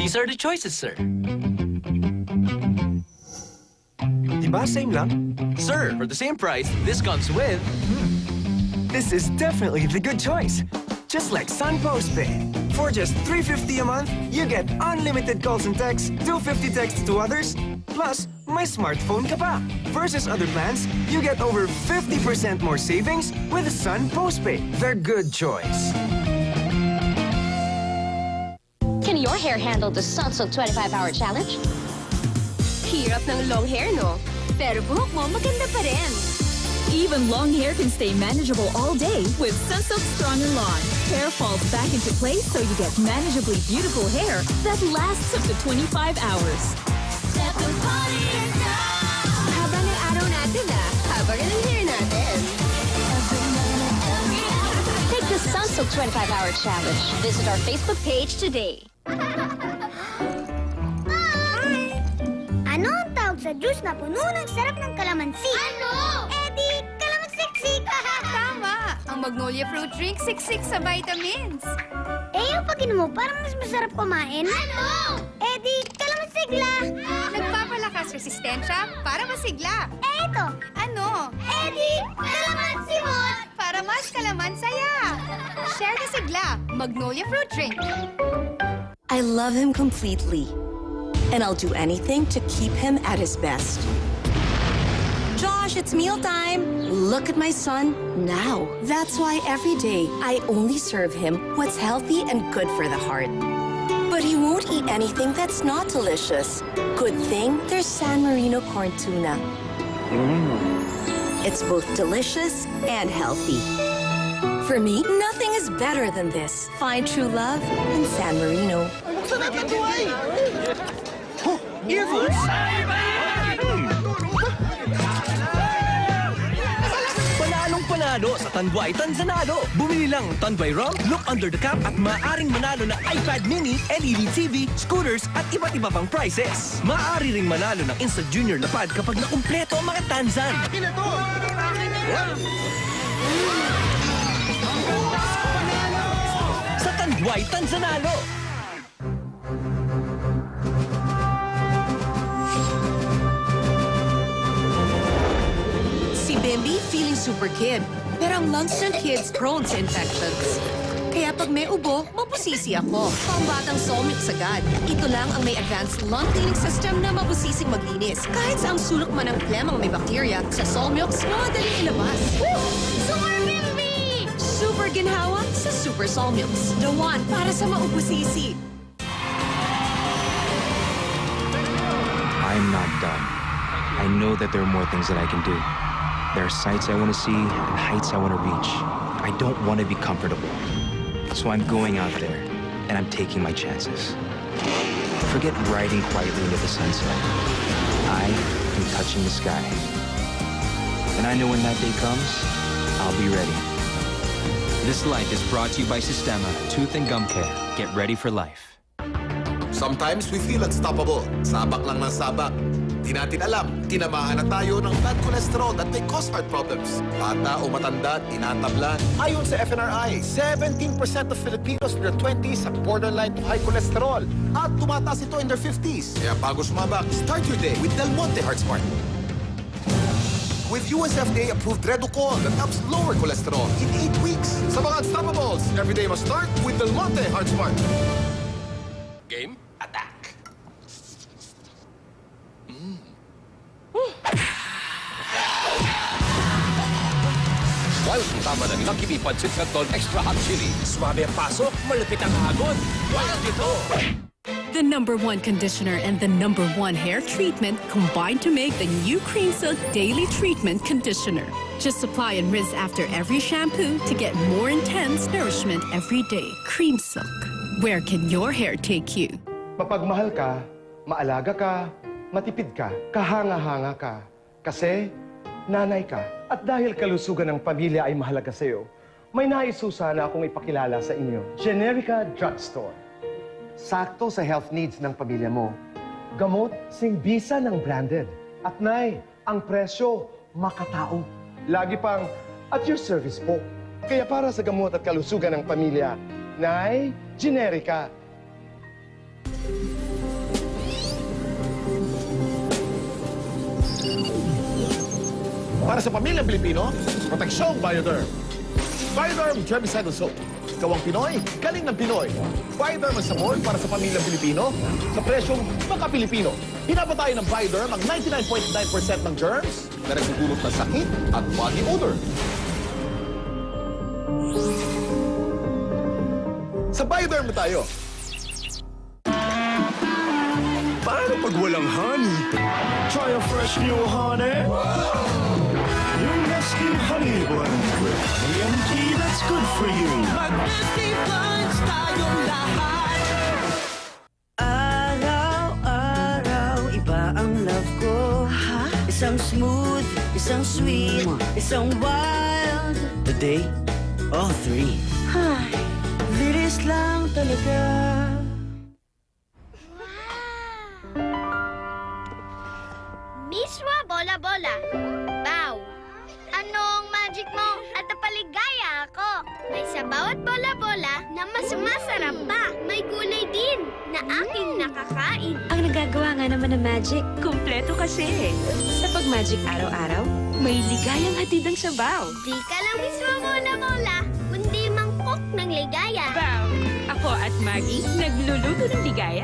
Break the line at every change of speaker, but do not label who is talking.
These are the choices, sir.
Diba, same lang?
Sir, for the same price, this comes with...
This is definitely the good choice. Just like Sun Postpay. For just $350 a month, you get unlimited calls and texts, 250 texts to others, plus may smartphone ka pa. Versus other plans, you get over 50% more savings with Sun Postpay. The good choice.
Can your hair handle the Sunsilk 25-hour challenge?
Hirap ng long hair, no? Pero buhok mo maganda pa rin.
Even long hair can stay manageable all day with Sunsilk Strong and Long. Hair falls back into place so you get manageably beautiful hair that lasts up to 25 hours.
Haba ng araw natin, haba rin ang hair natin.
Take the Sunsilk 25-hour challenge. Visit our Facebook page today.
Ano ang tawag sa juice na puno ng sarap ng kalamansi? Ano? Di kalamansiksik!
Tama! Ang Magnolia Fruit Drink, siksik sa vitamins.
Yung pag inom mo, parang mas masarap kumain. Ano? Di kalamansik lang.
Nagpapalakas resistensya para masigla.
Ito.
Ano?
Di kalamansi mo!
Para mas kalamansaya. Share na sigla. Magnolia Fruit Drink.
I love him completely, and I'll do anything to keep him at his best. Josh, it's mealtime. Look at my son now. That's why every day I only serve him what's healthy and good for the heart. But he won't eat anything that's not delicious. Good thing there's San Marino corn tuna. It's both delicious and healthy. For me, nothing is better than this. Find true love in San Marino.
Earphones? Panalo sa Tanduay Tanzanalo. Bumili lang Tanduay Rum, look under the cap at maaaring manalo ng iPad mini, LED TV, scooters at iba't iba pang prizes. Maaari ring manalo ng Instant Junior Lapad kapag nakumpleto ang mga Tanzan. Sa Tanduay Tanzanalo.
Si Bimbi, feeling super kid. Pero ang lungs ng kids prone sa infections. Kaya pag may ubo, mabusisi ako. Pambatang Solmux agad. Ito lang ang may advanced lung cleaning system na mabusising maglinis. Kahit sa ang sulok man ng phlegm ang may bacteria, sa Solmux, madaling ilabas.
Super Bimbi!
Super ginhawa sa Super Solmux. The one para sa maubusisi.
I'm not done. I know that there are more things that I can do. There are sights I want to see and heights I want to reach. I don't want to be comfortable. So I'm going out there, and I'm taking my chances. Forget riding quietly into the sunset. I am touching the sky. And I know when that day comes, I'll be ready.
This life is brought to you by Sistema Tooth and Gum Care. Get ready for life.
Sometimes we feel unstoppable. Sabak lang ng sabak. Di natin alam, tinamaan na tayo ng bad cholesterol that may cause heart problems. Bata o matanda, tinatablan. Ayon sa FNRI, 17% of Filipinos in their 20s have borderline to high cholesterol. At tumataas ito in their 50s. Kaya bago sumabak, start your day with Del Monte Heart Smart. With US FDA-approved Reducol that helps lower cholesterol in 8 weeks. Sa mga unstoppables, every day must start with Del Monte Heart Smart. Game, attack!
Wild tama ng Lucky Me Pancit Canton Extra Hot Chili. Swabe ang pasok, malapit ang hagod. Wild ito!
The #1 conditioner and the #1 hair treatment combine to make the new Cream Silk Daily Treatment Conditioner. Just apply and rinse after every shampoo to get more intense nourishment every day. Cream Silk. Where can your hair take you?
Mapagmahal ka, maalaga ka, matipid ka, kahanga-hanga ka. Kasi nanay ka. At dahil kalusugan ng pamilya ay mahalaga sa iyo, may naisusa na akong ipakilala sa inyo. Generica Drugstore. Sakto sa health needs ng pamilya mo. Gamot, singbisa ng branded. At nay, ang presyo, makatao. Lagi pang at your service po. Kaya para sa gamot at kalusugan ng pamilya, nay, Generica.
Para sa pamilyang Pilipino, proteksyong Bioderm. Bioderm Germicidal Soap. Ikaw ang Pinoy, galing ng Pinoy. Bioderm ang sabon para sa pamilyang Pilipino sa presyong pagka-Pilipino. Pinapatayo ng Bioderm ang 99.9% ng germs na nagdudulot ng sakit at body odor. Sa Bioderm na tayo.
Paano pag walang honey? Try a fresh new honey. Yung Nestle Honey Blend with honey and tea that's good for you.
Mag-Nestle Blends tayong lahat.
Araw-araw, iba ang love ko. Isang smooth, isang sweet, isang wild. Today, all three. Ay, bilis lang talaga.
Miswa bola-bola. Bow. Anong magic mo? At napaligaya ako. May sa bawat bola-bola na mas masarap pa. May gulay din na aking nakakain.
Ang nagagawa nga naman ng magic, kumpleto kasi. Sa pag-magic araw-araw, may ligayang hatid ang sabaw.
Di ka lang miswa bola-bola, kundi mangkok ng ligaya.
Bow! Ako at Maggie, nagluluto ng ligaya.